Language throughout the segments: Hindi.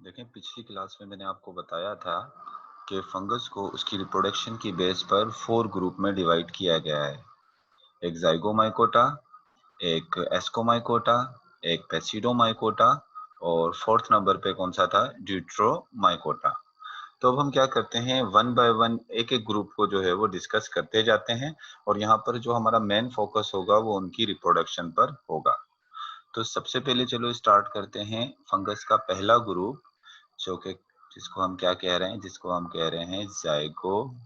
देखें, पिछली क्लास में मैंने आपको बताया था कि फंगस को उसकी रिप्रोडक्शन की बेस पर 4 ग्रुप में डिवाइड किया गया है। एक ज़ाइगोमाइकोटा, एक एस्कोमाइकोटा, एक पेसिडोमाइकोटा और 4th नंबर पे कौन सा था? ड्यूट्रोमाइकोटा। तो अब हम क्या करते हैं, वन बाय वन एक-एक ग्रुप को जो है वो डिस्कस करते जाते हैं और यहाँ पर जो हमारा मेन फोकस होगा वो उनकी रिप्रोडक्शन पर होगा। तो सबसे पहले चलो स्टार्ट करते हैं फंगस का पहला ग्रुप, जो कि जिसको हम क्या कह रहे हैं, जिसको हम कह रहे हैं ज़ाइगोमाइकोटा।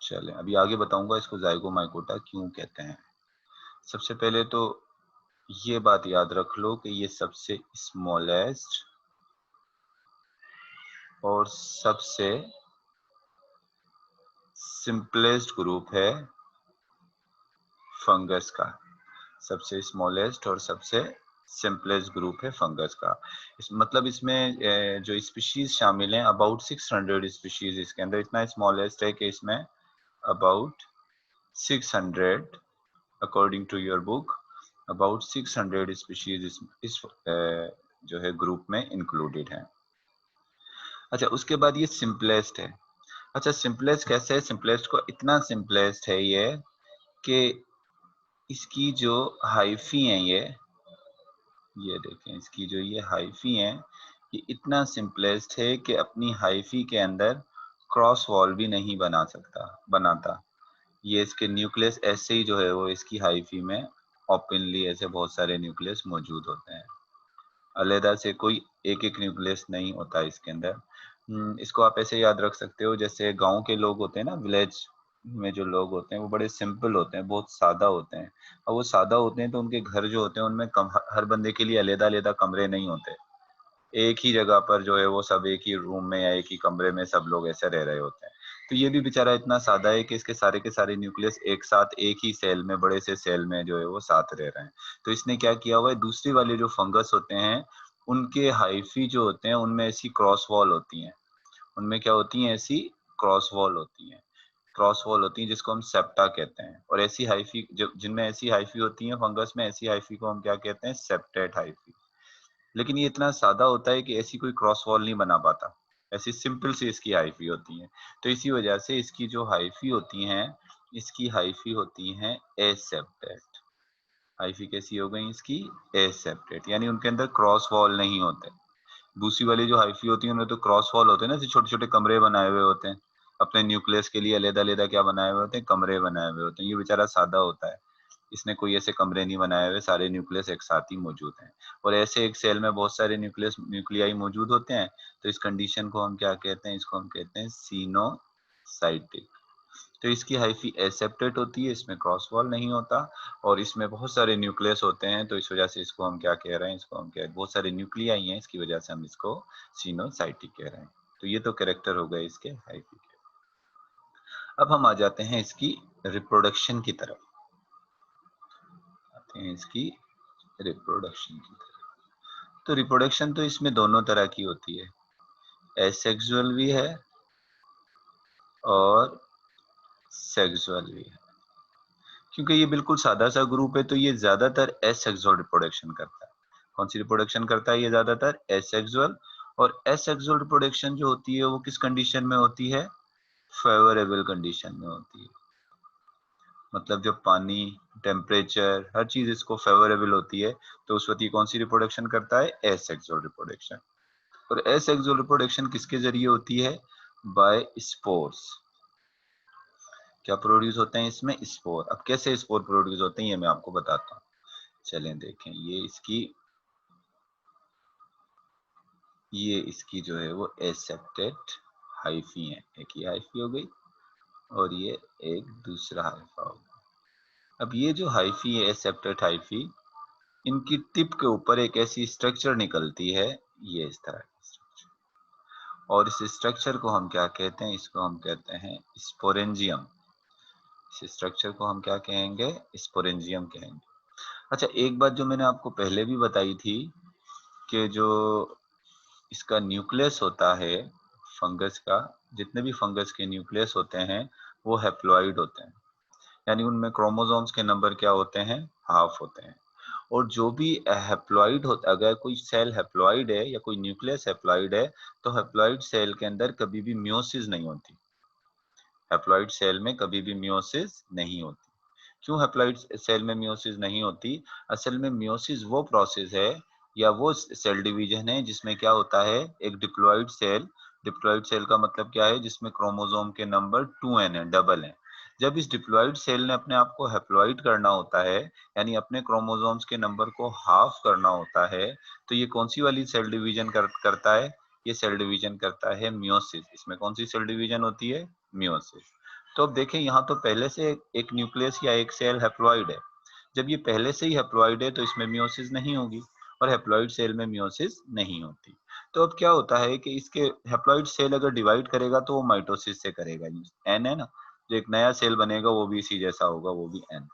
चलें, अभी आगे बताऊंगा इसको ज़ाइगोमाइकोटा क्यों कहते हैं। सबसे पहले तो ये बात याद रख लो कि ये सबसे स्मॉलेस्ट और सबसे सिंपलेस्ट ग्रुप है फंगस का। सबसे स्मॉलेस्ट और सबसे सिंपलेस्ट ग्रुप है फंगस का। मतलब इसमें जो स्पीशीज शामिल हैं अबाउट 600 स्पीशीज इसके अंदर। इतना स्मॉलेस्ट है कि इसमें about 600, according to your book, about 600 species इस जो है ग्रुप में इंक्लूडेड है। अच्छा, उसके बाद ये सिंपलेस्ट है। अच्छा, सिंपलेस्ट कैसे है? सिंपलेस्ट को इतना सिंपलेस्ट है ये कि इसकी जो हाइफी है, ये देखें, इसकी जो ये हाइफी है, ये इतना सिंपलेस्ट है कि अपनी हाइफी के अंदर क्रॉस वॉल भी नहीं बनाता। ये इसके न्यूक्लियस ऐसे ही जो है वो इसकी हाइफी में ओपनली ऐसे बहुत सारे न्यूक्लियस मौजूद होते हैं। अलग से कोई एक-एक न्यूक्लियस नहीं होता इसके अंदर। इसको आप ऐसे याद रख सकते हो, जैसे गाँव के लोग होते हैं ना, विलेज में जो लोग होते हैं वो बड़े सिंपल होते हैं, बहुत सादा होते हैं। और वो सादा होते हैं तो उनके घर जो होते हैं उनमें कम हर बंदे के लिए अलग-अलग कमरे नहीं होते। एक ही जगह पर जो है वो सब एक ही रूम में या एक ही कमरे में सब लोग ऐसे रह रहे होते हैं। तो ये भी बेचारा इतना सादा है कि इसके सारे के सारे न्यूक्लियस एक साथ एक ही सेल में, बड़े से सेल में जो है वो साथ रह रहे हैं। तो इसने क्या किया हुआ है, दूसरी वाले जो फंगस होते हैं उनके हाइफी जो होते हैं उनमें ऐसी क्रॉस वॉल होती हैं। उनमें क्या होती हैं? ऐसी क्रॉस वॉल होती हैं। क्रॉस वॉल होती हैं जिसको हम सेप्टा कहते हैं। और ऐसी हाइफी जब जिनमें ऐसी हाइफी होती हैं फंगस में, ऐसी हाइफी को हम क्या कहते हैं? Septate hyphae. लेकिन ये इतना सादा होता है कि ऐसी कोई क्रॉस वॉल नहीं बना पाता। ऐसी सिंपल सी इसकी हाइफी होती हैं। तो इसी वजह से इसकी जो हाइफी होती हैं, इसकी हाइफी होती हैं एसेप्टेट। हाइफी कैसी हो गई इसकी? एसेप्टेट, यानी उनके अंदर क्रॉस वॉल नहीं होते। दूसरी वाली जो हाइफी होती है उनमें तो क्रॉस वॉल होते हैं ना, ऐसे छोटे-छोटे कमरे बनाए हुए होते हैं। अपने न्यूक्लियस के लिए अलग-अलग क्या बनाए हुए होते हैं? कमरे बनाए हुए होते हैं। ये बेचारा सादा होता है। इसने कोई ऐसे कमरे नहीं बनाए हुए, सारे न्यूक्लियस एक साथ ही मौजूद हैं। और ऐसे एक सेल में बहुत सारे न्यूक्लियाई मौजूद होते हैं। तो इस कंडीशन को हम क्या कहते हैं? इसको हम कहते हैं सिनोसाइटिक। तो इसकी हाइफी एसेप्टेट होती है, इसमें क्रॉस वॉल नहीं होता और इसमें बहुत सारे न्यूक्लियस होते हैं। तो इस वजह से इसको हम क्या कह रहे हैं? इसको हम क्या, बहुत सारे न्यूक्लियाई हैं, इसकी वजह से हम इसको सिनोसाइटिक कह रहे हैं। तो ये तो कैरेक्टर हो गए इसके हाइफी के। अब हम आ जाते हैं इसकी रिप्रोडक्शन की तरफ। आते हैं इसकी रिप्रोडक्शन की तरफ। तो रिप्रोडक्शन तो इसमें दोनों तरह की होती है, एसेक्सुअल भी है और सेक्सुअल भी है। क्योंकि ये बिल्कुल सादा सा ग्रुप है तो ये ज्यादातर एसेक्सुअल रिप्रोडक्शन करता है। कौन सी रिप्रोडक्शन करता है? ये ज्यादातर एसेक्सुअल। और एसेक्सुअल रिप्रोडक्शन जो होती है वो किस कंडीशन में होती है? फेवरेबल कंडीशन में होती है। मतलब जब पानी, टेम्परेचर, हर चीज इसको फेवरेबल होती है तो उस वक्त ये कौन सी रिप्रोडक्शन करता है? Asexual reproduction. और एसेक्सुअल रिप्रोडक्शन किसके जरिए होती है? Bye spores. क्या प्रोड्यूस होते हैं इसमें? स्पोर। अब कैसे स्पोर प्रोड्यूस होते हैं ये मैं आपको बताता हूँ। चलें देखें, ये इसकी जो है वो एसेप्टेट हाइफी है। एक ही हाइफी हो गई और ये एक दूसरा हाइफा हो गया। अब ये जो हाइफी है, एसेप्टेट हाइफी, इनकी टिप के ऊपर एक ऐसी स्ट्रक्चर निकलती है, ये इस तरह की स्ट्रक्चर। और इस स्ट्रक्चर को हम क्या कहते हैं? इसको हम कहते हैं स्पोरेंजियम। इस स्ट्रक्चर को हम क्या कहेंगे? स्पोरेंजियम कहेंगे। अच्छा, एक बात जो मैंने आपको पहले भी बताई थी कि जो इसका न्यूक्लियस होता है फंगस का, जितने भी फंगस के न्यूक्लियस होते हैं वो हैप्लॉइड होते हैं, यानी उनमें क्रोमोसोम्स के नंबर क्या होते हैं? हाफ होते हैं। और जो भी हैप्लॉइड होता, अगर कोई सेल हैप्लॉइड है या कोई न्यूक्लियस हैप्लॉइड है, तो हैप्लॉइड सेल के अंदर कभी भी मियोसिस नहीं होती। हैप्लॉइड सेल में कभी भी मियोसिस नहीं होती। क्यों हैप्लॉइड सेल में मियोसिस नहीं होती? असल में मियोसिस वो प्रोसेस है या वो सेल डिवीजन है जिसमें क्या होता है, एक डिप्लॉइड सेल का मतलब क्या है, जिसमें क्रोमोसोम के नंबर 2n है, डबल है। जब इस डिप्लॉइड सेल ने अपने आप को हैप्लॉइड करना होता है, यानी अपने क्रोमोसोम्स के नंबर को हाफ करना होता है, तो ये कौन सी वाली सेल डिवीजन करता है? ये सेल डिवीजन करता है मियोसिस। इसमें कौन सी सेल डिवीजन होती है? मियोसिस। तो अब देखें, यहाँ तो पहले से एक न्यूक्लियस या एक सेल हैप्लॉइड है। जब ये पहले से ही हैप्लॉइड है तो इसमें मियोसिस नहीं होगी, और हैप्लॉइड सेल में मियोसिस नहीं होती। तो अब क्या होता है कि इसके हैप्लॉइड सेल अगर डिवाइड करेगा तो वो माइटोसिस से करेगा। एन है ना, जो एक नया सेल बनेगा वो भी इसी जैसा होगा, वो भी एन।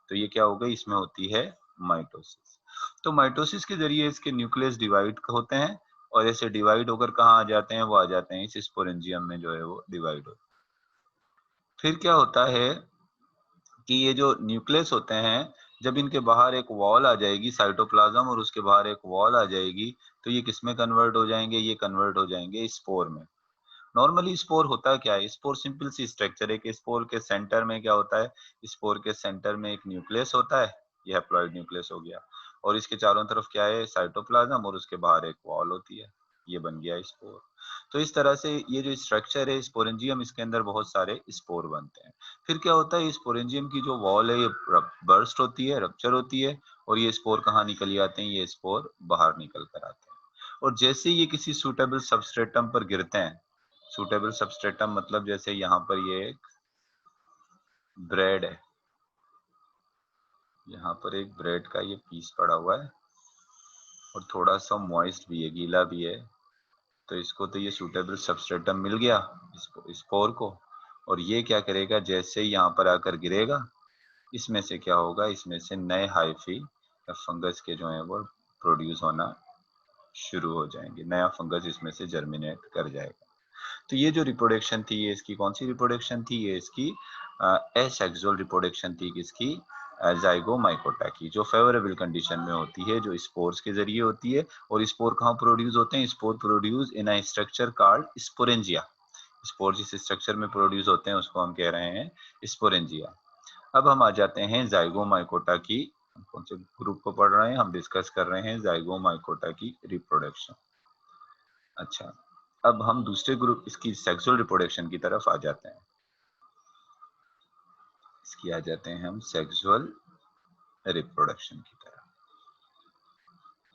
तो ये क्या होगा, इसमें होती है माइटोसिस। तो माइटोसिस के जरिए इसके न्यूक्लियस डिवाइड होते हैं, और ऐसे डिवाइड होकर कहाँ आ जाते हैं? वो आ जाते हैं इस स्पोरेंजियम में, जो है वो डिवाइड होते हैं। फिर क्या होता है कि ये जो न्यूक्लियस होते हैं, जब इनके बाहर एक वॉल आ जाएगी, साइटोप्लाज्म, और उसके बाहर एक वॉल आ जाएगी, तो ये किसमें कन्वर्ट हो जाएंगे? ये कन्वर्ट हो जाएंगे स्पोर में। नॉर्मली स्पोर होता क्या है? स्पोर सिंपल सी स्ट्रक्चर है कि स्पोर के सेंटर में क्या होता है? स्पोर के सेंटर में एक न्यूक्लियस होता है, ये हैप्लॉइड न्यूक्लियस हो गया, और इसके चारों तरफ क्या है? साइटोप्लाज्म, और उसके बाहर एक वॉल होती है, ये बन गया स्पोर। तो इस तरह से ये जो स्ट्रक्चर है स्पोरेंजियम, इसके अंदर बहुत सारे स्पोर बनते हैं। फिर क्या होता है, स्पोरेंजियम की जो वॉल है ये बर्स्ट होती है, रप्चर होती है, और ये स्पोर कहाँ निकल आते हैं? ये स्पोर बाहर निकल कर आते हैं। और जैसे ये किसी सूटेबल सबस्ट्रेटम पर गिरते हैं, सूटेबल सबस्ट्रेटम मतलब जैसे यहाँ पर ये एक ब्रेड है, यहाँ पर एक ब्रेड का ये पीस पड़ा हुआ है, और थोड़ा सा मॉइस्ट भी है, गीला भी है। तो इसको तो ये सूटेबल सबस्ट्रेटम मिल गया स्पोर को, और ये क्या करेगा, जैसे ही यहाँ पर आकर गिरेगा, इसमें से क्या होगा? इसमें से नए हाइफी या फंगस के जो है वो प्रोड्यूस होना शुरू हो जाएंगे, नया फंगस इसमें से जर्मिनेट कर जाएगा। तो ये जो रिप्रोडक्शन थी, ये इसकी कौन सी रिप्रोडक्शन थी? ये इसकी एसेक्सुअल रिप्रोडक्शन थी। किसकी? जाइगोमाइकोटा की, जो फेवरेबल कंडीशन में होती है, जो स्पोर्स के जरिए होती है। और स्पोर कहाँ प्रोड्यूस होते हैं? Spore produce in a structure called sporangia. Spore जिस स्ट्रक्चर में प्रोड्यूस होते हैं उसको हम कह रहे हैं स्पोरेंजिया। अब हम आ जाते हैं जाइगोमाइकोटा की, कौन से ग्रुप को पढ़ रहे हैं? हम डिस्कस कर रहे हैं जाइगोमाइकोटा की रिप्रोडक्शन। अच्छा, अब हम दूसरे ग्रुप, इसकी सेक्सुअल रिप्रोडक्शन की तरफ आ जाते हैं। इसकी आ जाते हैं हम सेक्सुअल रिप्रोडक्शन की तरफ।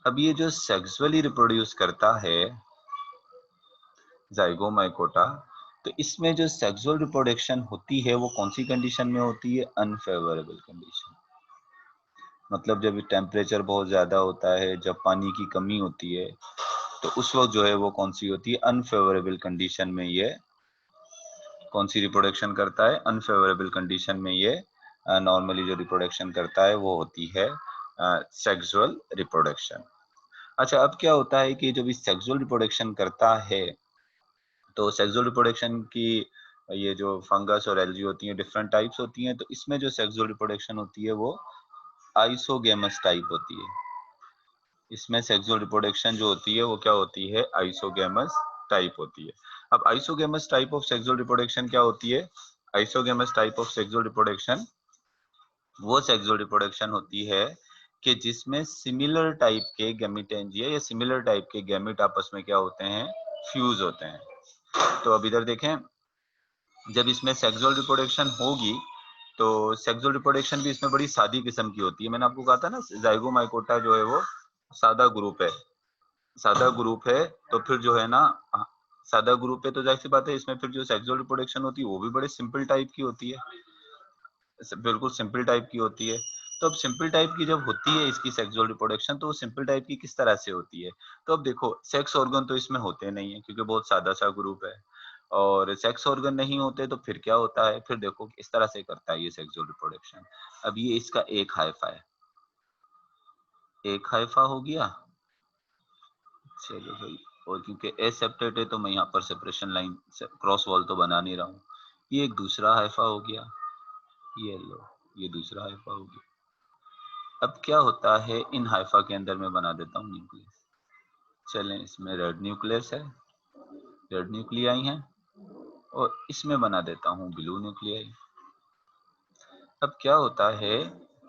अब ये जो सेक्सुअली रिप्रोड्यूस करता है जाइगोमाइकोटा, तो इसमें जो सेक्सुअल रिप्रोडक्शन होती है वो कौन सी कंडीशन में होती है? Unfavourable condition. मतलब जब टेम्परेचर बहुत ज्यादा होता है, जब पानी की कमी होती है, तो उस वक्त जो है वो कौन सी होती है? अनफेवरेबल कंडीशन में ये कौन सी रिप्रोडक्शन करता है? अनफेवरेबल कंडीशन में ये नॉर्मली जो रिप्रोडक्शन करता है वो होती है सेक्सुअल रिप्रोडक्शन। अच्छा, अब क्या होता है कि जब इस सेक्सुअल रिप्रोडक्शन करता है, तो सेक्सुअल रिप्रोडक्शन की ये जो फंगस और एल्गी होती हैं, डिफरेंट टाइप्स होती हैं। तो इसमें जो सेक्सुअल रिप्रोडक्शन होती है वो आइसोगेमस टाइप होती है। इसमें सेक्सुअल रिप्रोडक्शन जो होती है वो क्या होती है? आइसोगेमस टाइप होती है। अब isogamous type of sexual reproduction क्या होती है? Isogamous type of sexual reproduction वो सेक्सुअल रिप्रोडक्शन होती है कि जिसमें सिमिलर टाइप के गैमेटेंजिया या सिमिलर टाइप के गैमेट आपस में क्या होते हैं? फ्यूज होते हैं। तो अब इधर देखें, जब इसमें सेक्सुअल रिप्रोडक्शन होगी, तो सेक्सुअल रिप्रोडक्शन भी इसमें बड़ी सादी किस्म की होती है। मैंने आपको कहा था ना, जाइगोमाइकोटा जो है वो सादा ग्रुप है। सादा ग्रुप है तो फिर जो है ना, सादा ग्रुप है तो जाहिर सी बात है इसमें फिर जो सेक्सुअल रिप्रोडक्शन होती है वो भी बड़े सिंपल टाइप की होती है, बिल्कुल सिंपल टाइप की होती है। तो अब सिंपल टाइप की जब होती है इसकी सेक्सुअल रिप्रोडक्शन, तो वो सिंपल टाइप की किस तरह से होती है? तो अब देखो, सेक्स ऑर्गन तो इसमें होते नहीं है क्योंकि बहुत सादा सा ग्रुप है, और सेक्स ऑर्गन नहीं होते तो फिर क्या होता है? फिर देखो इस तरह से करता है ये सेक्सुअल रिप्रोडक्शन। अब ये इसका एक हाइफा है, एक हाइफा हो गया। चलो भाई, और क्योंकि एसेप्टेड है तो मैं यहाँ पर सेपरेशन लाइन क्रॉस वॉल तो बना नहीं रहा हूँ। ये एक दूसरा हाइफा हो गया, ये लो, ये दूसरा हाइफा हो गया। अब क्या होता है इन हाइफा के अंदर, मैं बना देता हूँ न्यूक्लियस। चलें, इसमें रेड न्यूक्लियस है, रेड न्यूक्लियाई हैं, और इसमें बना देता हूँ ब्लू न्यूक्लियाई। अब क्या होता है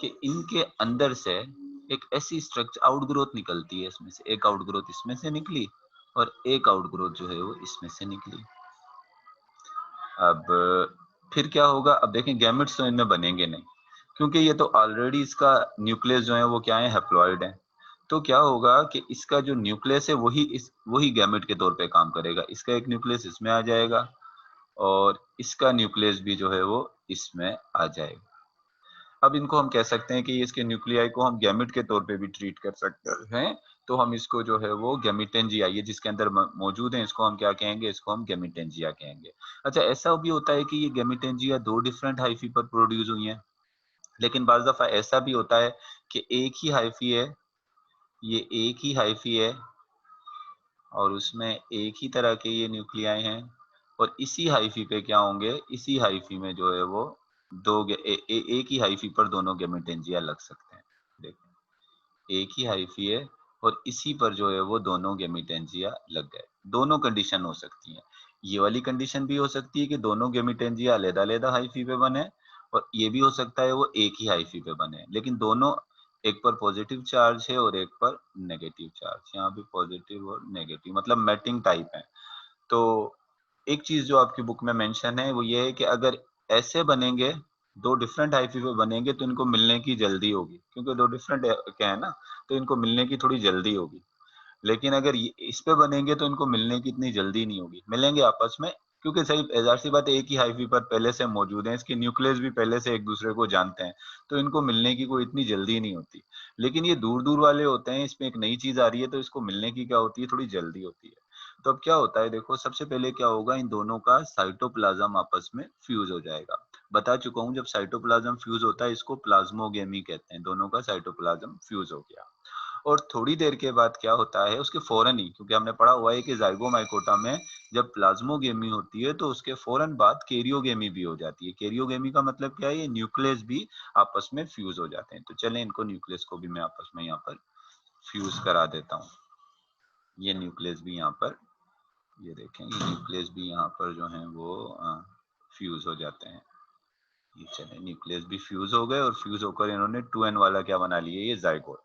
कि इनके अंदर से एक ऐसी स्ट्रक्चर आउटग्रोथ निकलती है, इसमें से एक आउटग्रोथ इसमें से निकली और एक आउटग्रोथ जो है वो इसमें से निकली। अब फिर क्या होगा, अब देखें गैमेट्स तो इनमें बनेंगे नहीं, क्योंकि ये तो ऑलरेडी इसका न्यूक्लियस जो है वो क्या है, हैप्लॉइड है। तो क्या होगा कि इसका जो न्यूक्लियस है वही गैमेट के तौर पे काम करेगा। इसका एक न्यूक्लियस इसमें आ जाएगा और इसका न्यूक्लियस भी जो है वो इसमें आ जाएगा। अब इनको हम कह सकते हैं कि इसके न्यूक्लियाई को हम गैमेट के तौर पे भी ट्रीट कर सकते हैं। तो हम इसको जो है वो गैमेटेंजिया, ये जिसके अंदर मौजूद है, इसको हम क्या कहेंगे, इसको हम गैमेटेंजिया कहेंगे। अच्छा, ऐसा भी होता है कि ये गैमेटेंजिया दो डिफरेंट हाइफी पर प्रोड्यूस हुई हैं, लेकिन बाज़ दफ़ा ऐसा भी होता है कि एक ही हाइफी है, ये एक ही हाइफी है और उसमें एक ही तरह के ये न्यूक्लियाई हैं, और इसी हाइफी पे क्या होंगे, इसी हाइफी में जो है वो एक ही हाइफी पर दोनों गैमेटेंजिया लग सकते हैं। देखिए, एक ही हाइफी है और इसी पर जो है वो दोनों गैमेटेंजिया लग गए। दोनों कंडीशन हो सकती हैं। ये वाली कंडीशन भी हो सकती है कि दोनों गैमेटेंजिया अलग-अलग हाइफी पे बने, और ये भी हो सकता है वो एक ही हाइफी पे बने, लेकिन दोनों, एक पर पॉजिटिव चार्ज है और एक पर नेगेटिव चार्ज। यहाँ भी पॉजिटिव और नेगेटिव, मतलब मैटिंग टाइप है। तो एक चीज जो आपकी बुक में मेंशन है वो ये है कि अगर ऐसे बनेंगे, दो डिफरेंट हाइफी पे बनेंगे, तो इनको मिलने की जल्दी होगी, क्योंकि दो डिफरेंट क्या है ना, तो इनको मिलने की थोड़ी जल्दी होगी। लेकिन अगर इस पे बनेंगे तो इनको मिलने की इतनी जल्दी नहीं होगी, मिलेंगे आपस में, क्योंकि सही ज़ाहिर सी बात है एक ही हाइफी पर पहले से मौजूद हैं, इसके न्यूक्लियस भी पहले से एक दूसरे को जानते हैं, तो इनको मिलने की कोई इतनी जल्दी नहीं होती। लेकिन ये दूर दूर वाले होते हैं, इसमें एक नई चीज आ रही है, तो इसको मिलने की क्या होती है, थोड़ी जल्दी होती है। तो अब क्या होता है, देखो सबसे पहले क्या होगा, इन दोनों का साइटोप्लाज्म आपस में फ्यूज हो जाएगा। बता चुका हूँ, जब साइटोप्लाज्म फ्यूज होता है इसको प्लाज्मोगेमी कहते हैं। दोनों का साइटोप्लाज्म फ्यूज हो गया और थोड़ी देर के बाद क्या होता है, उसके फौरन ही, क्योंकि हमने पढ़ा हुआ है कि जाइगोमाइकोटा में जब प्लाज्मोगेमी होती है तो उसके फौरन बाद कैरियोगेमी भी हो जाती है। कैरियोगेमी का मतलब क्या है, ये न्यूक्लियस भी आपस में फ्यूज हो जाते हैं। तो चलें, इनको न्यूक्लियस को भी मैं आपस में यहाँ पर फ्यूज करा देता हूँ। ये न्यूक्लियस भी यहाँ पर, ये देखें, ये न्यूक्लियस भी यहाँ पर जो है वो फ्यूज हो जाते हैं। ये चले, न्यूक्लियस भी फ्यूज हो गए और फ्यूज होकर इन्होंने 2n वाला क्या बना लिया, ये जाइगोट।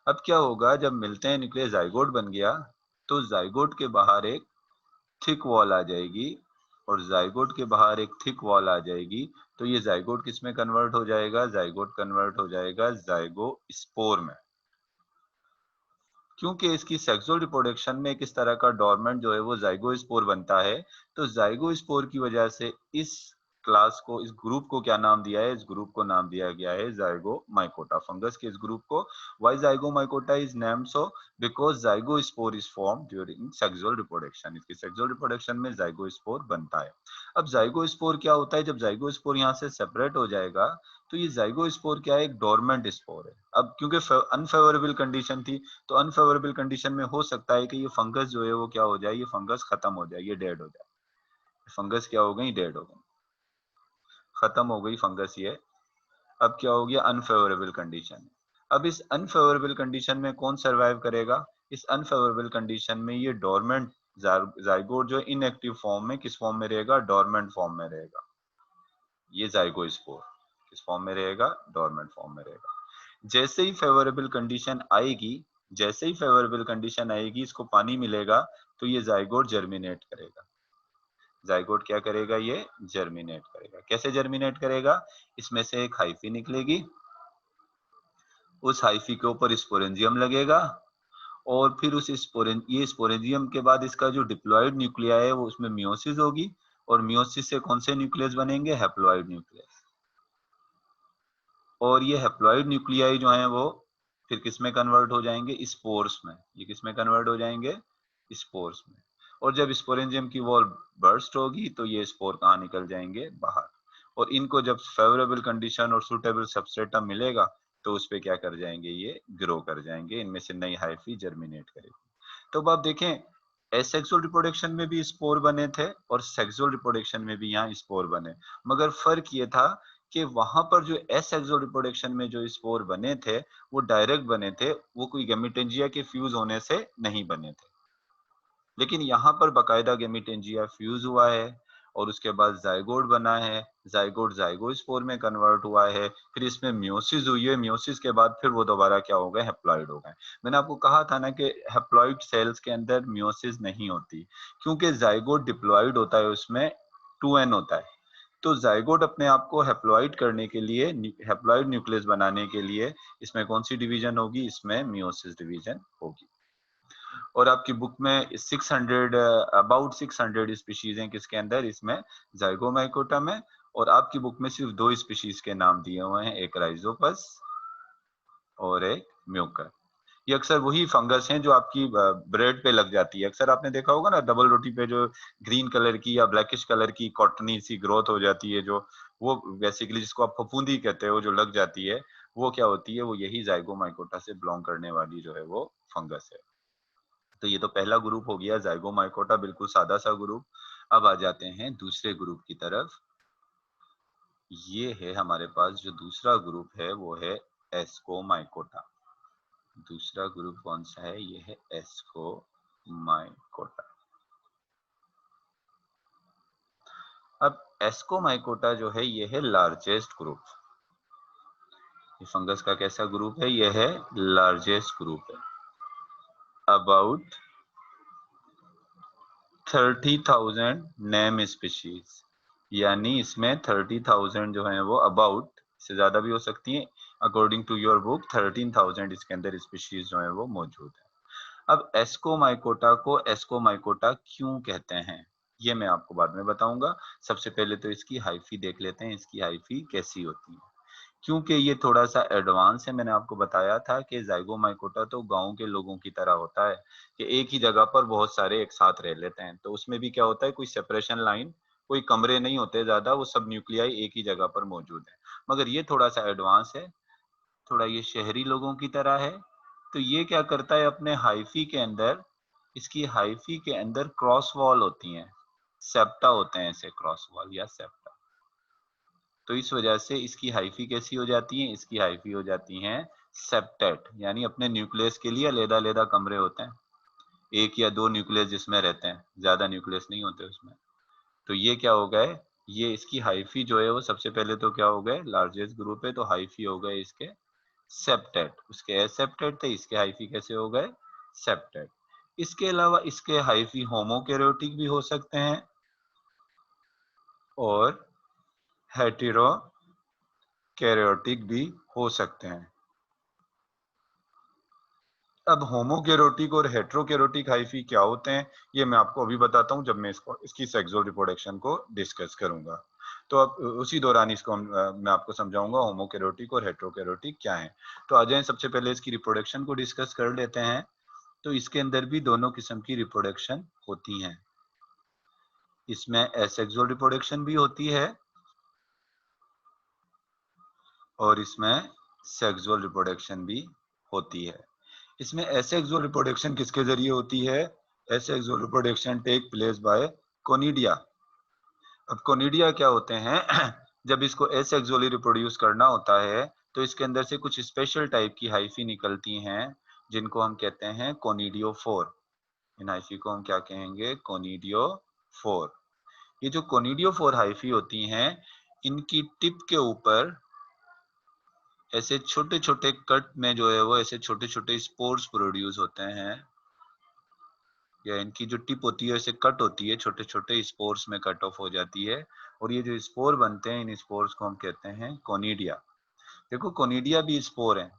अब क्या होगा, जब मिलते हैं न्यूक्लियस जाइगोट बन गया, तो जाइगोट के बाहर एक थिक वॉल आ जाएगी और जाइगोट के बाहर एक थिक वॉल आ जाएगी। तो ये जाइगोट किस में कन्वर्ट हो जाएगा, जाइगोट कन्वर्ट हो जाएगा जाइगोस्पोर में। क्योंकि इसकी सेक्सुअल रिप्रोडक्शन में किस तरह का डोरमेंट जो है वो जाइगोस्पोर बनता है, तो जाइगोस्पोर की वजह से इस क्लास को, इस ग्रुप को क्या नाम दिया है, इस ग्रुप को नाम दिया गया है जाइगोमाइकोटा। फंगस के इस ग्रुप को why Zygomycota is named so, because zygospore is form during sexual reproduction. इसकी सेक्सुअल रिप्रोडक्शन में जाइगोस्पोर बनता है। अब जाइगोस्पोर क्या होता है, जब जाइगोस्पोर यहाँ से सेपरेट हो जाएगा, तो ये जाइगोस्पोर क्या है, एक डोरमेंट स्पोर है। अब क्योंकि अनफेवरेबल कंडीशन थी, तो अनफेवरेबल कंडीशन में हो सकता है कि ये फंगस जो है वो क्या हो जाए, ये फंगस खत्म हो जाए, ये डेड हो जाए। फंगस क्या हो गई, डेड हो गई, खत्म हो गई फंगस ये। अब क्या हो गया, अनफेवरेबल कंडीशन। अब इस अनफेवरेबल कंडीशन में कौन सरवाइव करेगा, इस अनफेवरेबल कंडीशन में ये डोरमेंट जाइगोट जो इनएक्टिव फॉर्म में, किस फॉर्म में रहेगा, डोरमेंट फॉर्म में रहेगा। ये जाइगोस्पोर किस फॉर्म में रहेगा, डोरमेंट फॉर्म में रहेगा। जैसे ही फेवरेबल कंडीशन आएगी, जैसे ही फेवरेबल कंडीशन आएगी, इसको पानी मिलेगा, तो ये जाइगोट जर्मिनेट करेगा। जाइगोट क्या करेगा, ये जर्मिनेट करेगा। कैसे जर्मिनेट करेगा, इसमें से एक हाइफी निकलेगी, उस हाइफी के ऊपर स्पोरेंजियम लगेगा, और फिर उस ये स्पोरेंजियम के बाद इसका जो डिप्लॉइड न्यूक्लिया है वो उसमें मियोसिस होगी, और मियोसिस से कौन से न्यूक्लियस बनेंगे, हैप्लॉइड न्यूक्लियस। और ये हैप्लॉइड न्यूक्लियाई जो हैं वो फिर किस में कन्वर्ट हो जाएंगे, स्पोर्स में। ये किस में कन्वर्ट हो जाएंगे, स्पोर्स में। और जब स्पोरेंजियम की वॉल बर्स्ट होगी, तो ये स्पोर कहाँ निकल जाएंगे, बाहर। और इनको जब फेवरेबल कंडीशन और सुटेबल सबस्ट्रेटम मिलेगा, तो उस पे क्या कर जाएंगे, ये ग्रो कर जाएंगे, इनमें से नई हाइफी जर्मिनेट करेगी। तो अब आप देखें, एसेक्सुअल रिप्रोडक्शन में भी स्पोर बने थे और सेक्सुअल रिप्रोडक्शन में भी यहाँ स्पोर बने, मगर फर्क ये था कि वहां पर जो एस एक्सो रिप्रोडक्शन में जो स्पोर बने थे वो डायरेक्ट बने थे, वो कोई गैमेटेंजिया के फ्यूज होने से नहीं बने थे। लेकिन यहाँ पर बकायदा गैमेटेंजिया फ्यूज हुआ है और उसके बाद जाइगोट बना है, जाइगोट जाइगोस्पोर में कन्वर्ट हुआ है, फिर इसमें मियोसिस हुई है, मियोसिस के बाद फिर वो दोबारा क्या हो गए, हैप्लॉइड हो गए। मैंने आपको कहा था ना कि हैप्लॉइड सेल्स के अंदर मियोसिस नहीं होती, क्योंकि जाइगोट डिप्लॉइड होता है, उसमें 2n होता है। तो जाइगोट अपने आप को हैप्लॉइड करने के लिए, हैप्लॉइड न्यूक्लियस बनाने के लिए इसमें कौन सी डिवीजन होगी, इसमें मियोसिस डिवीजन होगी। और आपकी बुक में 600 अबाउट 600 स्पीशीज हैं किसके अंदर, इसमें जाइगोमाइकोटा में। और आपकी बुक में सिर्फ 2 स्पीशीज के नाम दिए हुए हैं, एक राइजोपस और एक म्यूकर। ये अक्सर वही फंगस हैं जो आपकी ब्रेड पे लग जाती है। अक्सर आपने देखा होगा ना, डबल रोटी पे जो ग्रीन कलर की या ब्लैकिश कलर की कॉटनी सी ग्रोथ हो जाती है, जो वो बेसिकली जिसको आप फफूंदी कहते हो, जो लग जाती है, वो क्या होती है, वो यही जाइगोमाइकोटा से बिलोंग करने वाली जो है वो फंगस है। तो ये तो पहला ग्रुप हो गया जाइगोमाइकोटा, बिल्कुल सादा सा ग्रुप। अब आ जाते हैं दूसरे ग्रुप की तरफ। ये है हमारे पास जो दूसरा ग्रुप है वो है एस्कोमाइकोटा। दूसरा ग्रुप कौन सा है, ये है एस्कोमाइकोटा। अब एस्कोमाइकोटा जो है ये है लार्जेस्ट ग्रुप। ये फंगस का कैसा ग्रुप है, ये है लार्जेस्ट ग्रुप है। अबाउट 30,000 नेम स्पीशीज, यानी इसमें 30,000 जो है वो अबाउट, इससे ज्यादा भी हो सकती है, अकॉर्डिंग टू योर बुक 13,000 इसके अंदर स्पीशीज जो है वो मौजूद है। अब एस्कोमाइकोटा को एस्कोमाइकोटा क्यों कहते हैं, ये मैं आपको बाद में बताऊंगा। सबसे पहले तो इसकी हाइफी देख लेते हैं, इसकी हाइफी कैसी होती है, क्योंकि ये थोड़ा सा एडवांस है। मैंने आपको बताया था कि जाइगोमाइकोटा तो गांव के लोगों की तरह होता है कि एक ही जगह पर बहुत सारे एक साथ रह लेते हैं। तो उसमें भी क्या होता है, कोई सेपरेशन लाइन, कोई कमरे नहीं होते ज्यादा, वो सब न्यूक्लियाई एक ही जगह पर मौजूद है। मगर ये थोड़ा सा एडवांस है, थोड़ा ये शहरी लोगों की तरह है। तो ये क्या करता है, अपने हाइफी के अंदर, इसकी हाइफी के अंदर क्रॉस वॉल होती हैं, सेप्टा होते हैं ऐसे, क्रॉस वॉल या सेप्टा। तो इस वजह से इसकी हाइफी कैसी हो जाती है, इसकी हाइफी हो जाती हैं सेप्टेट, यानी अपने न्यूक्लियस के लिए अलग-अलग कमरे होते हैं, एक या दो न्यूक्लियस जिसमें रहते हैं, ज्यादा न्यूक्लियस नहीं होते उसमें। तो ये क्या हो गए, ये इसकी हाइफी जो है वो सबसे पहले तो क्या हो गए, लार्जेस्ट ग्रुप है तो हाइफी हो गए इसके सेप्टेट। उसके एसेप्टेट थे, इसके हाइफी कैसे हो गए, सेप्टेट। इसके अलावा इसके हाइफी होमोकैरियोटिक भी हो सकते हैं और हेटेरोकैरियोटिक भी हो सकते हैं। अब होमोकैरियोटिक और हेटेरोकैरियोटिक हाइफी क्या होते हैं, ये मैं आपको अभी बताता हूं जब मैं इसकी सेक्सुअल रिप्रोडक्शन को डिस्कस करूंगा। तो अब उसी दौरान इसको मैं आपको समझाऊंगा होमोकैरियोटिक और हेटेरोकैरियोटिक क्या है। तो आ जाएं, सबसे पहले इसकी रिप्रोडक्शन को डिस्कस कर लेते हैं। तो इसके अंदर भी दोनों किस्म की रिप्रोडक्शन होती हैं। इसमें एसेक्सुअल रिप्रोडक्शन भी होती है और इसमें सेक्सुअल रिप्रोडक्शन भी होती है। इसमें एसेक्सुअल रिप्रोडक्शन किसके जरिए होती है, asexual reproduction take place by conidia. अब कोनिडिया क्या होते हैं जब इसको एसेक्सुअली रिप्रोड्यूस करना होता है तो इसके अंदर से कुछ स्पेशल टाइप की हाइफी निकलती हैं जिनको हम कहते हैं कोनिडियोफोर। इन हाइफी को हम क्या कहेंगे, कोनिडियोफोर। ये जो कोनिडियोफोर हाइफी होती हैं, इनकी टिप के ऊपर ऐसे छोटे छोटे कट में जो है वो ऐसे छोटे छोटे स्पोर्स प्रोड्यूस होते हैं, या इनकी जो टिप होती है ऐसे कट होती है, छोटे छोटे स्पोर्स में कट ऑफ हो जाती है। और ये जो स्पोर बनते हैं, इन स्पोर्स को हम कहते हैं कोनिडिया। देखो कोनिडिया भी स्पोर है,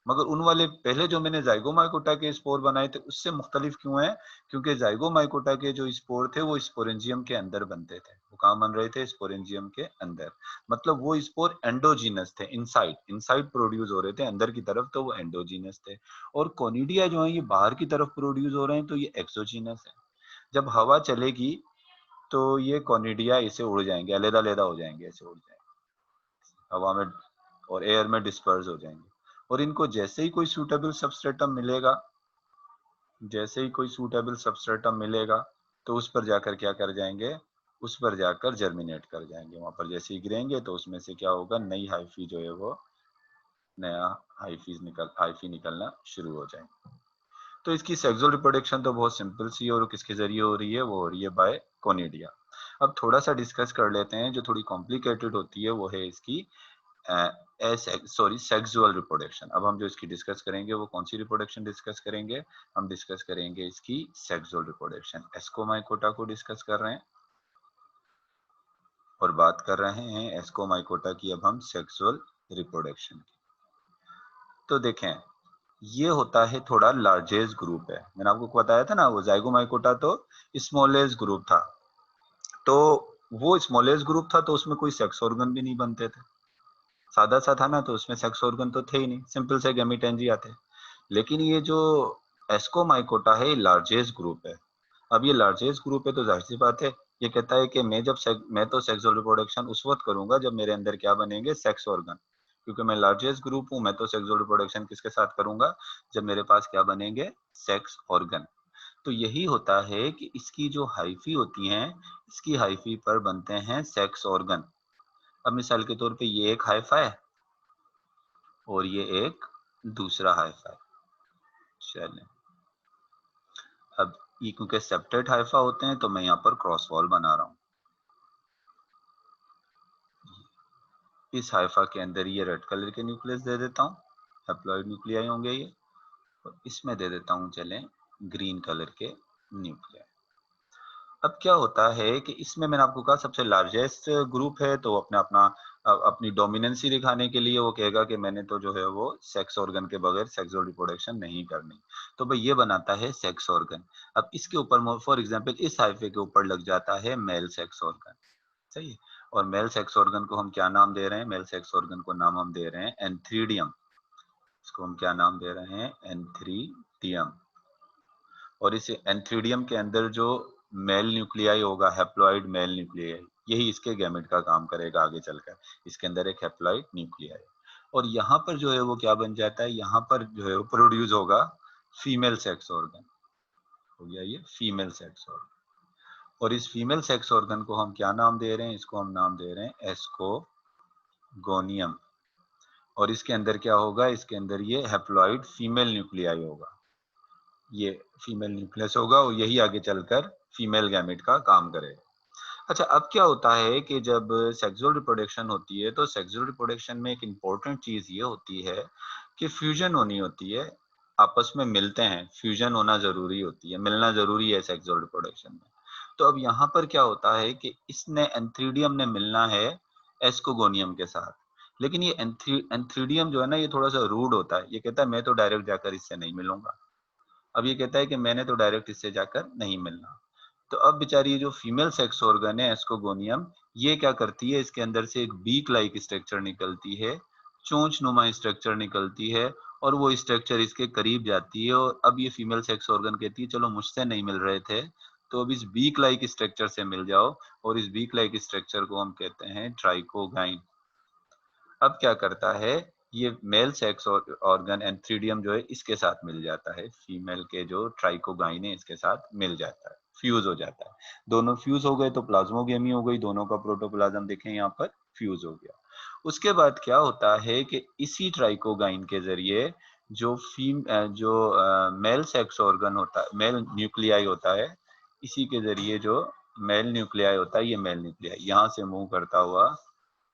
मगर उन वाले पहले जो मैंने जाइगोमाइकोटा के स्पोर बनाए थे उससे मुख्तलिफ क्यों है, क्योंकि जाइगोमाइकोटा के जो स्पोर थे वो स्पोरेंजियम के अंदर बनते थे। वो कहाँ बन रहे थे, स्पोरेंजियम के अंदर। मतलब वो स्पोर एंडोजीनस थे, इनसाइड इनसाइड प्रोड्यूस हो रहे थे अंदर की तरफ, तो वो एंडोजीनस थे। और कोनिडिया जो है ये बाहर की तरफ प्रोड्यूस हो रहे हैं, तो ये एक्सोजीनस है। जब हवा चलेगी तो ये कोनिडिया इसे उड़ जाएंगे, अलग-अलग हो जाएंगे, ऐसे उड़ जाएंगे हवा में और एयर में डिस्पर्स हो जाएंगे। और इनको जैसे ही कोई सूटेबल सबस्ट्रेटम मिलेगा, जैसे ही कोई सूटेबल सबस्ट्रेटम मिलेगा तो उस पर जाकर क्या कर जाएंगे, उस पर जाकर जर्मिनेट कर जाएंगे। वहां पर जैसे ही गिरेंगे तो उसमें से क्या होगा, नई हाइफी जो है वो नया हाइफी निकलना शुरू हो जाएंगे। तो इसकी सेक्सुअल रिप्रोडक्शन तो बहुत सिंपल सी है और किसके जरिए हो रही है, वो हो रही है बाय कोनिडिया। अब थोड़ा सा डिस्कस कर लेते हैं, जो थोड़ी कॉम्प्लिकेटेड होती है वो है इसकी सेक्सुअल रिप्रोडक्शन। अब हम जो इसकी डिस्कस करेंगे वो कौन सी रिप्रोडक्शन डिस्कस करेंगे, हम डिस्कस करेंगे इसकी सेक्सुअल रिप्रोडक्शन। एस्कोमाइकोटा को डिस्कस कर रहे हैं और बात कर रहे हैं एस्कोमाइकोटा की अब हम सेक्सुअल रिप्रोडक्शन की। तो देखें, ये होता है थोड़ा लार्जेस्ट ग्रुप है। मैंने आपको बताया था ना, वो जाइगोमाइकोटा तो स्मॉलेस्ट ग्रुप था। तो वो स्मॉलेस्ट ग्रुप था तो उसमें कोई सेक्स ऑर्गन भी नहीं बनते थे, सादा सा था ना, तो उसमें सेक्स ऑर्गन तो थे ही नहीं, सिंपल से गैमीटेंजिया थे। लेकिन ये जो एस्कोमाइकोटा है, ये लार्जेस्ट ग्रुप है। अब ये लार्जेस्ट ग्रुप है तो जाहिर सी बात है, ये कहता है कि मैं तो सेक्सुअल रिप्रोडक्शन उस वक्त करूंगा जब मेरे अंदर क्या बनेंगे, सेक्स ऑर्गन। क्योंकि मैं लार्जेस्ट ग्रुप हूं, मैं तो सेक्सुअल रिप्रोडक्शन किसके साथ करूंगा, जब मेरे पास क्या बनेंगे, सेक्स ऑर्गन। तो यही होता है कि इसकी जो हाइफी होती हैं, इसकी हाइफी पर बनते हैं सेक्स ऑर्गन। अब मिसाल के तौर पे ये एक हाइफा है और ये एक दूसरा हाइफा है। चलें, अब ये क्योंकि सेपरेट हाइफा होते हैं तो मैं यहाँ पर क्रॉस वॉल बना रहा हूँ। इस हाइफा के अंदर ये रेड कलर के न्यूक्लियस दे देता हूँ, हैप्लॉइड न्यूक्लियाई होंगे ये, और इसमें दे देता हूँ चलें ग्रीन कलर के न्यूक्लियाई। अब क्या होता है कि इसमें मैंने आपको कहा सबसे लार्जेस्ट ग्रुप है, तो अपनी डोमिनेंसी दिखाने के लिए वो कहेगा कि मैंने तो जो है वो सेक्स ऑर्गन के बगैर सेक्सुअल रिप्रोडक्शन नहीं करनी। तो भाई ये बनाता है सेक्स ऑर्गन। अब इसके ऊपर फॉर एग्जांपल इस हाइफे के ऊपर लग जाता है मेल सेक्स ऑर्गन, सही है। और मेल सेक्स ऑर्गन को हम क्या नाम दे रहे हैं, मेल सेक्स ऑर्गन को नाम हम दे रहे हैं एंथ्रीडियम। इसको हम क्या नाम दे रहे हैं, एंथ्रीडियम। और इस एंथ्रीडियम के अंदर जो मेल न्यूक्लियाई होगा, हैप्लॉइड मेल न्यूक्लियाई, यही इसके गैमेट का काम करेगा आगे चलकर। इसके अंदर एक हैप्लॉइड न्यूक्लियाई, और यहाँ पर जो है वो क्या बन जाता है, यहाँ पर जो है वो प्रोड्यूस होगा फीमेल सेक्स ऑर्गन। हो गया ये फीमेल सेक्स ऑर्गन। और इस फीमेल सेक्स ऑर्गन को हम क्या नाम दे रहे हैं, इसको हम नाम दे रहे हैं एस्कोगोनियम। और इसके अंदर क्या होगा, इसके अंदर ये हैप्लॉइड फीमेल न्यूक्लियाई होगा, ये फीमेल न्यूक्लियस होगा और यही आगे चलकर फीमेल गैमेट का काम करेगा। अच्छा, अब क्या होता है कि जब सेक्सुअल रिप्रोडक्शन होती है तो सेक्सुअल रिप्रोडक्शन में एक इम्पोर्टेंट चीज ये होती है कि फ्यूजन होनी होती है, आपस में मिलते हैं, फ्यूजन होना जरूरी होती है, मिलना जरूरी है सेक्सुअल रिप्रोडक्शन में। तो अब यहाँ पर क्या होता है कि इसने एंथ्रीडियम ने मिलना है एस्कोगोनियम के साथ। लेकिन ये एंथ्रीडियम जो है ना, ये थोड़ा सा रूड होता है, ये कहता है मैं तो डायरेक्ट जाकर इससे नहीं मिलूंगा। अब ये कहता है कि मैंने तो डायरेक्ट इससे जाकर नहीं मिलना। तो अब बेचारी ये जो फीमेल सेक्स ऑर्गन है एस्कोगोनियम, ये क्या करती है, इसके अंदर से एक बीक लाइक स्ट्रक्चर निकलती है, चोंच नुमा स्ट्रक्चर निकलती है, और वो स्ट्रक्चर इसके करीब जाती है। और अब ये फीमेल सेक्स ऑर्गन कहती है चलो मुझसे नहीं मिल रहे थे, तो अब इस बीक लाइक स्ट्रक्चर से मिल जाओ, और इस बीक लाइक स्ट्रक्चर को हम कहते हैं ट्राइकोगाइन। अब क्या करता है, ये मेल सेक्स ऑर्गन एंथ्रीडियम जो है इसके साथ मिल जाता है, फीमेल के जो ट्राइकोगाइन है इसके साथ मिल जाता है, फ्यूज हो जाता है। दोनों फ्यूज हो गए तो प्लाज्मोगेमी हो गई, दोनों का प्रोटोप्लाज्म देखें यहाँ पर फ्यूज हो गया। उसके बाद क्या होता है कि इसी ट्राइकोगाइन के जरिए जो मेल सेक्स ऑर्गन होता है, मेल न्यूक्लियाई होता है, इसी के जरिए जो मेल न्यूक्लियाई होता है, ये मेल न्यूक्लियाई यहाँ से मूव करता हुआ,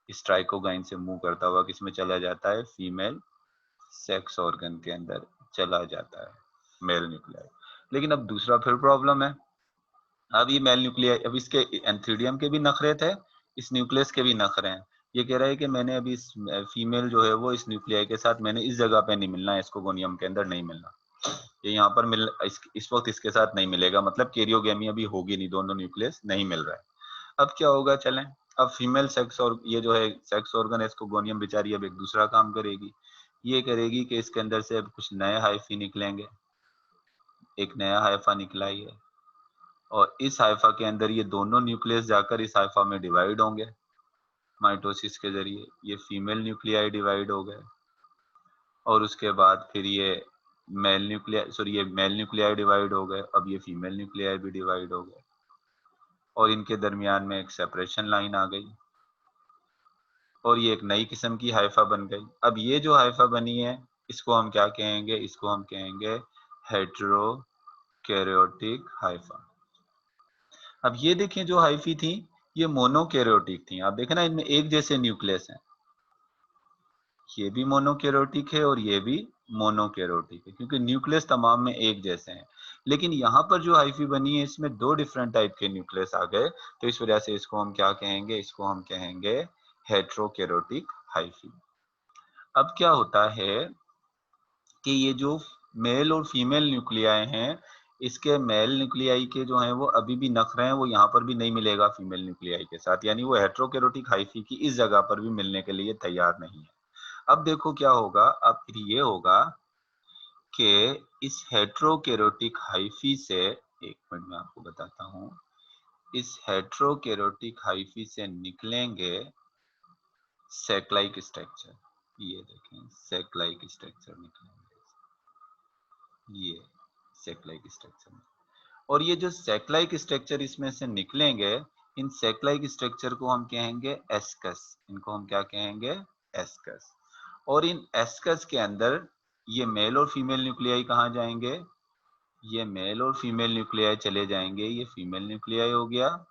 इस ट्राइकोगाइन से मूव करता हुआ किसमें चला जाता है, फीमेल सेक्स ऑर्गन के अंदर चला जाता है, मेल न्यूक्लियाई। लेकिन अब दूसरा फिर प्रॉब्लम है, अब ये मेल न्यूक्लियाई, अब इसके एंथ्रीडियम के भी नखरे थे, इस न्यूक्लियस के भी नखरे हैं। ये कह रहा है कि मैंने अभी इस फीमेल जो है वो इस न्यूक्लियाई के साथ मैंने इस जगह पे नहीं मिलना है, एस्कोगोनियम के अंदर नहीं मिलना, ये यहाँ पर इस वक्त इसके साथ नहीं मिलेगा, मतलब कैरियोगेमी अभी होगी नहीं, दोनों न्यूक्लियस नहीं मिल रहा है। अब क्या होगा, चलें, अब फीमेल सेक्स और ये जो है सेक्स ऑर्गन एस्कोगोनियम बेचारी अब एक दूसरा काम करेगी, ये करेगी कि इसके अंदर से अब कुछ नए हाइफी निकलेंगे। एक नया हाइफा निकला ही है, और इस हाइफा के अंदर ये दोनों न्यूक्लियस जाकर इस हाइफा में डिवाइड होंगे माइटोसिस के जरिए, ये फीमेल न्यूक्लियाई डिवाइड हो गए, और उसके बाद फिर ये मेल न्यूक्लियाई डिवाइड हो गए, अब ये फीमेल न्यूक्लियाई भी डिवाइड हो गए। और इनके दरमियान में एक सेपरेशन लाइन आ गई और ये एक नई किस्म की हाइफा बन गई। अब ये जो हाइफा बनी है इसको हम क्या कहेंगे, इसको हम कहेंगे हेटेरोकैरियोटिक हाइफा। अब ये देखें जो हाइफी थी ये मोनोकैरियोटिक थी। आप देखें ना इनमें एक जैसे न्यूक्लियस हैं, ये भी मोनोकैरियोटिक है और ये भी मोनोकैरियोटिक है क्योंकि न्यूक्लियस तमाम में एक जैसे हैं। लेकिन यहाँ पर जो हाइफी बनी है इसमें दो डिफरेंट टाइप के न्यूक्लियस आ गए, तो इस वजह से इसको हम क्या कहेंगे, इसको हम कहेंगे हेटेरोकैरियोटिक हाइफी। अब क्या होता है कि ये जो मेल और फीमेल न्यूक्लियाई हैं, इसके मेल न्यूक्लियाई के जो हैं वो अभी भी नख रहे हैं, वो यहाँ पर भी नहीं मिलेगा फीमेल न्यूक्लियाई के साथ, यानी वो हेटेरोकैरियोटिक हाइफी की इस जगह पर भी मिलने के लिए तैयार नहीं है। अब देखो क्या होगा, अब फिर ये होगा कि इस हेटेरोकैरियोटिक हाइफी से, एक मिनट में आपको बताता हूँ, इस हेटेरोकैरियोटिक हाइफी से निकलेंगे सैक-लाइक स्ट्रक्चर। ये देखें सैक-लाइक स्ट्रक्चर निकलेंगे, ये सैक-लाइक स्ट्रक्चर। और ये जो सैक-लाइक स्ट्रक्चर इसमें से निकलेंगे, इन सैक-लाइक स्ट्रक्चर को हम कहेंगे एस्कस। इनको हम क्या कहेंगे, एस्कस। और इन एस्कस के अंदर ये मेल और फीमेल न्यूक्लियाई कहाँ जाएंगे, ये मेल और फीमेल न्यूक्लियाई चले जाएंगे, ये फीमेल न्यूक्लियाई हो गया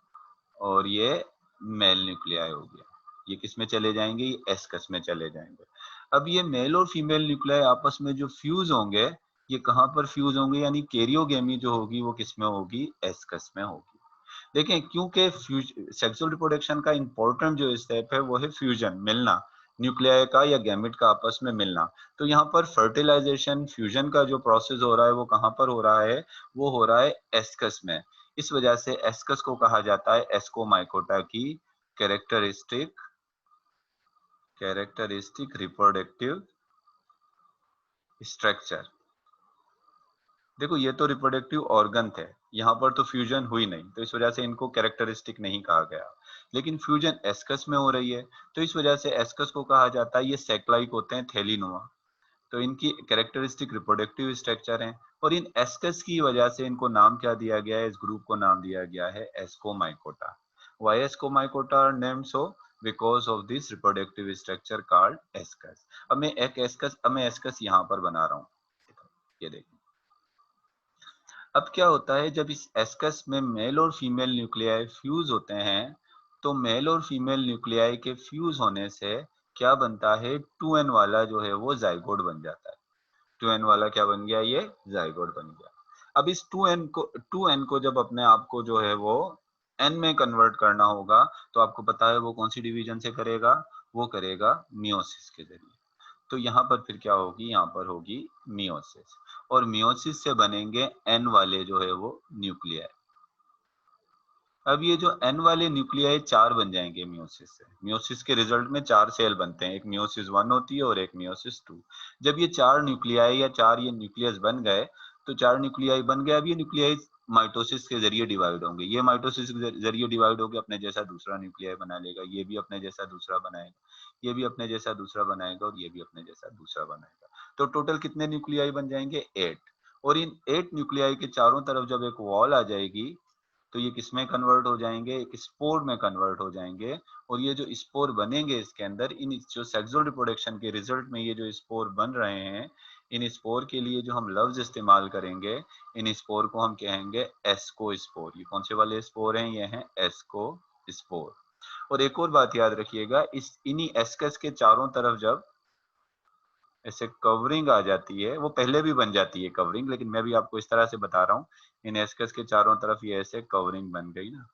और ये मेल न्यूक्लियाई हो गया। ये किस में चले जाएंगे, ये एस्कस में चले जाएंगे। अब ये मेल और फीमेल न्यूक्लियाई आपस में जो फ्यूज होंगे, ये कहाँ पर फ्यूज होंगे, यानी कैरियोगेमी जो होगी वो किस में होगी, एस्कस में होगी। देखें क्योंकि सेक्सुअल रिप्रोडक्शन का इंपॉर्टेंट जो स्टेप है वो है फ्यूजन, मिलना, न्यूक्लियाई का या गैमेट का आपस में मिलना। तो यहाँ पर फर्टिलाइजेशन फ्यूजन का जो प्रोसेस हो रहा है वो कहाँ पर हो रहा है, वो हो रहा है एस्कस में। इस वजह से एस्कस को कहा जाता है एस्कोमाइकोटा की कैरेक्टरिस्टिक रिप्रोडक्टिव स्ट्रक्चर। देखो ये तो रिप्रोडक्टिव ऑर्गन थे, यहाँ पर तो फ्यूजन हुई नहीं, तो इस वजह से इनको कैरेक्टरिस्टिक नहीं कहा गया। लेकिन फ्यूजन एस्कस में हो रही है, तो इस वजह से एस्कस को कहा जाता है, ये सैक-लाइक होते हैं, थैलीनुमा। तो इनकी कैरेक्टरिस्टिक रिप्रोडक्टिव स्ट्रक्चर है और इन एस्कस की वजह से इनको नाम क्या दिया गया है, इस ग्रुप को नाम दिया गया है ascomycota. Why ascomycota are named so, because of this reproductive structure called ascus. अब मैं एस्कस यहाँ पर बना रहा हूँ, ये देखिए। अब क्या होता है जब इस एस्कस में मेल और फीमेल न्यूक्लियाई फ्यूज होते हैं, तो मेल और फीमेल न्यूक्लियाई के फ्यूज होने से क्या बनता है, 2n वाला जो है वो जाइगोट बन जाता है। 2n वाला क्या बन गया, ये जाइगोट बन गया। अब इस 2n को जब अपने आप को जो है वो n में कन्वर्ट करना होगा, तो आपको पता है वो कौन सी डिवीजन से करेगा, वो करेगा मियोसिस के जरिए। तो यहाँ पर फिर क्या होगी, यहाँ पर होगी मियोसिस, और मियोसिस से बनेंगे एन वाले जो है वो न्यूक्लियाई। अब ये जो एन वाले न्यूक्लियाई 4 बन जाएंगे मियोसिस से। मियोसिस के रिजल्ट में 4 सेल बनते हैं, एक मियोसिस 1 होती है और एक मियोसिस 2। जब ये 4 न्यूक्लियाई या 4 ये न्यूक्लियस बन गए, तो 4 न्यूक्लियाई बन गए। अब ये न्यूक्लियाई माइटोसिस के जरिए डिवाइड होंगे, ये माइटोसिस के जरिए डिवाइड होकर अपने जैसा दूसरा न्यूक्लियाई बना लेगा, ये भी अपने जैसा दूसरा बनाएगा, ये भी अपने जैसा दूसरा बनाएगा और ये भी अपने जैसा दूसरा बनाएगा। तो टोटल कितने न्यूक्लियाई बन जाएंगे, 8। और इन 8 न्यूक्लियाई के चारों तरफ जब एक वॉल आ जाएगी, तो ये किस में कन्वर्ट हो जाएंगे, एक स्पोर में कन्वर्ट हो जाएंगे। और ये जो स्पोर बनेंगे इसके अंदर, इन जो सेक्सुअल रिप्रोडक्शन के रिजल्ट में ये जो स्पोर बन रहे हैं, इन स्पोर के लिए जो हम लफ्ज इस्तेमाल करेंगे, इन स्पोर को हम कहेंगे एस्को स्पोर। ये कौन से वाले स्पोर हैं, ये हैं एस्को स्पोर। और एक और बात याद रखिएगा, इस इन्हीं एस्कस के चारों तरफ जब ऐसे कवरिंग आ जाती है, वो पहले भी बन जाती है कवरिंग, लेकिन मैं भी आपको इस तरह से बता रहा हूँ, इन एस्कस के चारों तरफ ये ऐसे कवरिंग बन गई ना,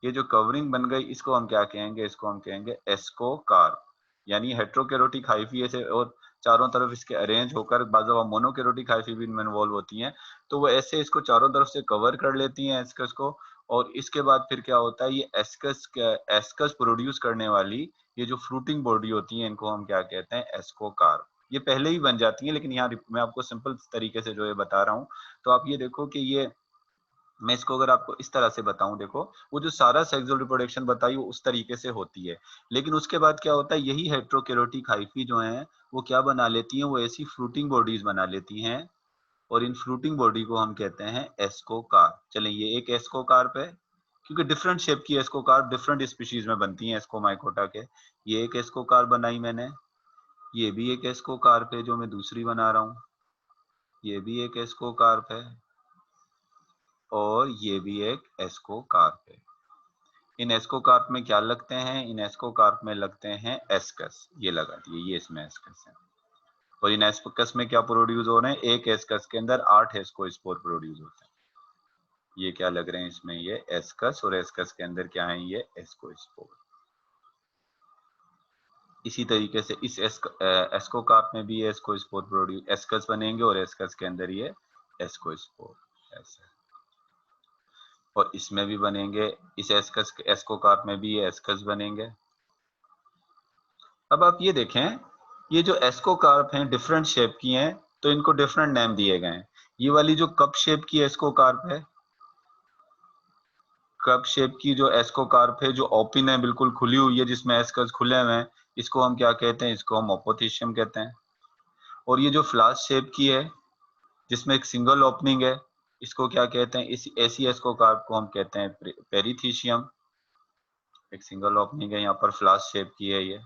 ये जो कवरिंग बन गई इसको हम क्या कहेंगे, इसको हम कहेंगे एस्कोकार्प। यानी हेटेरोकैरियोटिक हाइफी ऐसे और चारों तरफ इसके अरेंज होकर बाज़ मोनोकैरियोटिक हाइफी भी इनमें इन्वॉल्व होती हैं, तो वो ऐसे इसको चारों तरफ से कवर कर लेती हैं एस्कस को। और इसके बाद फिर क्या होता है, ये एस्कस प्रोड्यूस करने वाली ये जो फ्रूटिंग बॉडी होती है, इनको हम क्या कहते हैं, एस्कोकार्प। ये पहले ही बन जाती है, लेकिन यहाँ मैं आपको सिंपल तरीके से जो है बता रहा हूँ। तो आप ये देखो कि ये, मैं इसको अगर आपको इस तरह से बताऊं, देखो वो जो सारा सेक्सुअल रिप्रोडक्शन बताई वो उस तरीके से होती है, लेकिन उसके बाद क्या होता है, यही हेटेरोकैरियोटिक हाइफी जो है वो क्या बना लेती हैं, वो ऐसी फ्रूटिंग बॉडीज बना लेती हैं, और इन फ्रूटिंग बॉडी को हम कहते हैं एस्कोकार्प। चलें ये एक एस्कोकार्प है, क्योंकि डिफरेंट शेप की एस्कोकार्प डिफरेंट स्पीशीज में बनती हैं एस्कोमाइकोटा के। ये एक एस्कोकार्प बनाई मैंने, ये भी एक एस्कोकार्प है जो मैं दूसरी बना रहा हूँ, ये भी एक एस्कोकार्प है और ये भी एक एस्कोकार्प है। इन एस्कोकार्प में क्या लगते हैं? इन एस्कोकार्प में लगते हैं एस्कस, ये लगा दिए, ये इसमें एस्कस है। और इन एस्कस में क्या प्रोड्यूस हो रहे हैं? एक एस्कस के अंदर 8 एस्कोस्पोर प्रोड्यूस होते हैं। ये क्या लग रहे हैं इसमें? ये एस्कस, और एस्कस के अंदर क्या है? ये एस्कोस्पोर। इसी तरीके से इस एस्कोकार्प में भी एस्कोस्पोर प्रोड्यूस, एस्कस बनेंगे और एस्कस के अंदर ये एस्कोस्पोर ऐसे, और इसमें भी बनेंगे, इस एस्कस एस्कोकार्प में भी ये एस्कस बनेंगे। अब आप ये देखें, ये जो एस्कोकार्प हैं डिफरेंट शेप की हैं, तो इनको डिफरेंट नेम दिए गए हैं। ये वाली जो कप शेप की एस्कोकार्प है, कप शेप की जो एस्कोकार्प है, जो ओपन है, बिल्कुल खुली हुई है, जिसमें एस्कस खुले हुए हैं, इसको हम क्या कहते हैं? इसको हम ओपोथीशियम कहते हैं। और ये जो फ्लास्क शेप की है, जिसमें एक सिंगल ओपनिंग है, इसको क्या कहते हैं? इस ऐसी एस्कोकार्प को हम कहते हैं पेरिथीशियम। एक सिंगल ओपनिंग है, यहाँ पर फ्लास्क शेप की है ये,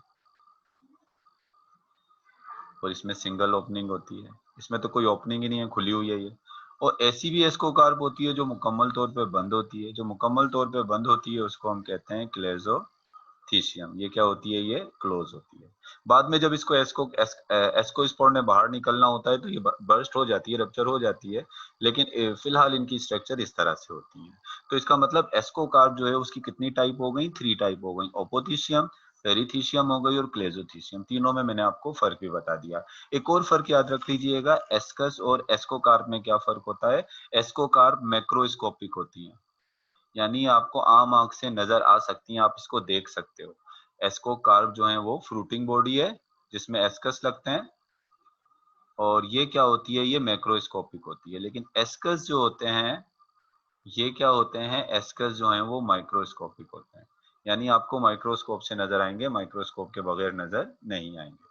और इसमें सिंगल ओपनिंग होती है, इसमें तो कोई ओपनिंग ही नहीं है, खुली हुई है ये। और ऐसी भी एस्कोकार्प होती है जो मुकम्मल तौर पे बंद होती है। जो मुकम्मल तौर पे बंद होती है उसको हम कहते हैं क्लेजोथीशियम। ये क्या होती है? ये क्लोज होती है। बाद में जब इसको एस्कोस्पोर ने बाहर निकलना होता है तो ये बर्स्ट हो जाती है, रप्चर हो जाती है, लेकिन फिलहाल इनकी स्ट्रक्चर इस तरह से होती है। तो इसका मतलब एस्कोकार्प जो है उसकी कितनी टाइप हो गई? 3 टाइप हो गई, ओपोथीशियम, पेरिथीशियम हो गई और क्लेजोथीशियम। तीनों में मैंने आपको फर्क भी बता दिया। एक और फर्क याद रख लीजिएगा, एस्कस और एस्कोकार्प में क्या फर्क होता है? एस्कोकार्प मैक्रोस्कोपिक होती है, यानी आपको आम आंख से नजर आ सकती हैं, आप इसको देख सकते हो। एस्कोकार्प जो है वो फ्रूटिंग बॉडी है जिसमें एस्कस लगते हैं, और ये क्या होती है? ये मैक्रोस्कोपिक होती है। लेकिन एस्कस जो होते हैं, ये क्या होते हैं? एस्कस जो हैं वो माइक्रोस्कोपिक होते हैं, यानी आपको माइक्रोस्कोप से नजर आएंगे, माइक्रोस्कोप के बगैर नजर नहीं आएंगे।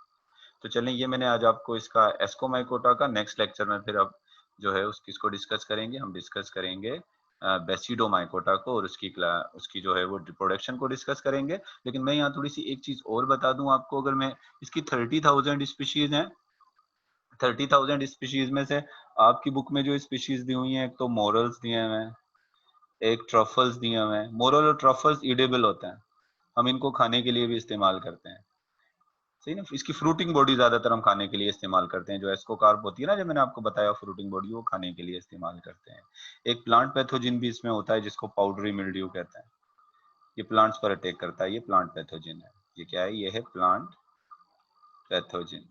तो चलें, ये मैंने आज आपको इसका एस्कोमाइकोटा का, नेक्स्ट लेक्चर में फिर अब जो है इसको डिस्कस करेंगे। हम डिस्कस करेंगे बेसिडोमाइकोटा को, और उसकी जो है वो रिप्रोडक्शन को डिस्कस करेंगे। लेकिन मैं यहाँ थोड़ी सी एक चीज और बता दूं आपको, अगर मैं इसकी 30,000 स्पीशीज हैं, 30,000 स्पीशीज में से आपकी बुक में जो स्पीशीज दी हुई हैं, एक तो मोरल्स दिए हुए हैं, एक ट्रफल्स दिए हुए हैं। मोरल और ट्रफल्स ईडेबल होते हैं, हम इनको खाने के लिए भी इस्तेमाल करते हैं, सही ना। इसकी फ्रूटिंग बॉडी ज्यादातर हम खाने के लिए इस्तेमाल करते हैं। जो एस्कोकार्प होती है ना, जो मैंने आपको बताया फ्रूटिंग बॉडी, वो खाने के लिए इस्तेमाल करते हैं। एक प्लांट पैथोजिन भी इसमें होता है जिसको पाउडरी मिल्ड्यू कहते हैं, ये प्लांट्स पर अटैक करता है, ये प्लांट पैथोजिन है। ये क्या है? ये है प्लांट पैथोजिन।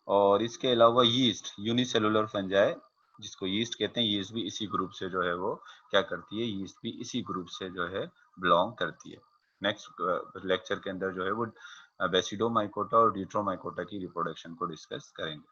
और इसके अलावा यीस्ट, यूनिसेलुलर फंजाई जिसको यीस्ट कहते हैं, यीस्ट भी इसी ग्रुप से जो है वो क्या करती है? यीस्ट भी इसी ग्रुप से जो है बिलोंग करती है। नेक्स्ट लेक्चर के अंदर जो है वो बेसिडोमाइकोटा और ड्यूट्रोमाइकोटा की रिप्रोडक्शन को डिस्कस करेंगे।